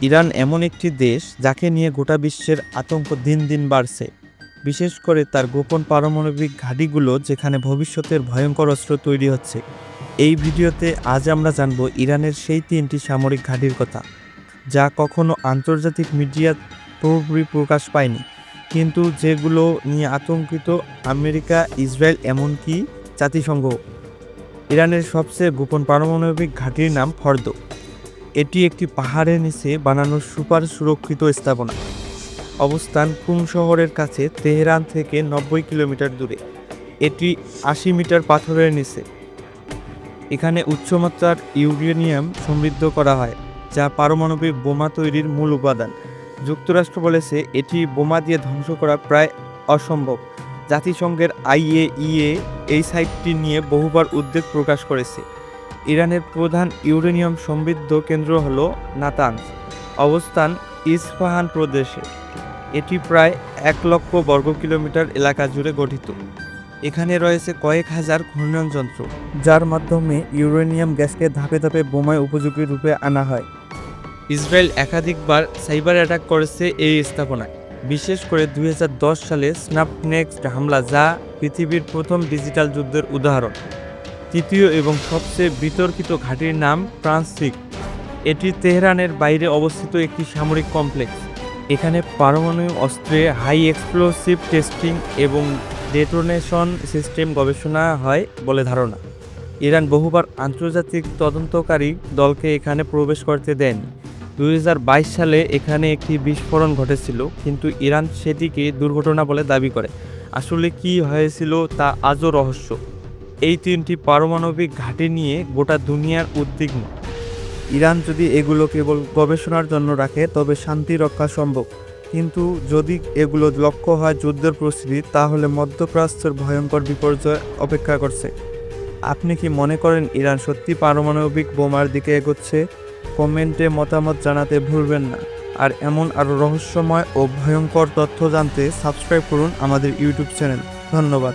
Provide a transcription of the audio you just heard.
Iran এমন একটি দেশ যাকে নিয়ে গোটা বিশ্বের আতঙ্ক দিন দিন বাড়ছে, বিশেষ করে তার গোপন পারমাণবিক ঘাঁটিগুলো যেখানে ভবিষ্যতের ভয়ঙ্কর অস্ত্র তৈরি হচ্ছে। এই ভিডিওতে আজ আমরা জানব ইরানের সেই 3টি সামরিক ঘাঁটির কথা, যা কখনো আন্তর্জাতিক মিডিয়া পুরোপুরি প্রকাশ পায়নি, কিন্তু যেগুলো নিয়ে আতঙ্কিত আমেরিকা, ইসরায়েল, এমনকি জাতিসংঘ। ইরানের সবচেয়ে গোপন পারমাণবিক ঘাঁটির নাম ফর্দো। এটি একটি পাহাড়ের নিচে বানানো সুপার সুরক্ষিত স্থাপনা। অবস্থান কুম শহরের কাছে, তেহরান থেকে 90 কিলোমিটার দূরে। এটি 80 মিটার পাথরের নিচে। এখানে উচ্চমাত্রার ইউরেনিয়াম সমৃদ্ধ করা হয়, যা পারমাণবিক বোমা তৈরির মূল উপাদান। যুক্তরাষ্ট্র বলেছে এটি বোমা দিয়ে ধ্বংস করা প্রায় অসম্ভব। জাতিসংঘের IAEA এই সাইটটি নিয়ে বহুবার উদ্বেগ প্রকাশ করেছে। ইরানের প্রধান ইউরেনিয়াম সমৃদ্ধ কেন্দ্র হল নাতানজ, অবস্থান ইস্পাহান প্রদেশে। এটি প্রায় 1 লক্ষ বর্গ কিলোমিটার এলাকা জুড়ে গঠিত। এখানে রয়েছে কয়েক হাজার ঘূর্ণন যন্ত্র, যার মাধ্যমে ইউরেনিয়াম গ্যাসকে ধাপে ধাপে বোমায় উপযোগী রূপে আনা হয়। ইসরায়েল একাধিকবার সাইবার অ্যাটাক করেছে এই স্থাপনায়, বিশেষ করে 2010 সালে স্ন্যাপনেক্সট হামলা, যা পৃথিবীর প্রথম ডিজিটাল যুদ্ধের উদাহরণ। তৃতীয় এবং সবচেয়ে বিতর্কিত ঘাঁটির নাম ট্রান্সফিক। এটি তেহরানের বাইরে অবস্থিত একটি সামরিক কমপ্লেক্স। এখানে পারমাণবিক অস্ত্রে হাই এক্সপ্লোসিভ টেস্টিং এবং ডেটোনেশন সিস্টেম গবেষণা হয় বলে ধারণা। ইরান বহুবার আন্তর্জাতিক তদন্তকারী দলকে এখানে প্রবেশ করতে দেয়নি। 2022 সালে এখানে একটি বিস্ফোরণ ঘটেছিল, কিন্তু ইরান সেটিকে দুর্ঘটনা বলে দাবি করে। আসলে কি হয়েছিল তা আজও রহস্য। এই 3টি পারমাণবিক ঘাঁটি নিয়ে গোটা দুনিয়ার উদ্বিগ্ন। ইরান যদি এগুলো কেবল গবেষণার জন্য রাখে তবে শান্তি রক্ষা সম্ভব, কিন্তু যদি এগুলো লক্ষ্য হয় যুদ্ধের প্রস্তুতি, তাহলে মধ্যপ্রাচ্যের ভয়ঙ্কর বিপর্যয় অপেক্ষা করছে। আপনি কি মনে করেন ইরান সত্যি পারমাণবিক বোমার দিকে এগোচ্ছে? কমেন্টে মতামত জানাতে ভুলবেন না। আর এমন আরও রহস্যময় ও ভয়ঙ্কর তথ্য জানতে সাবস্ক্রাইব করুন আমাদের ইউটিউব চ্যানেল। ধন্যবাদ।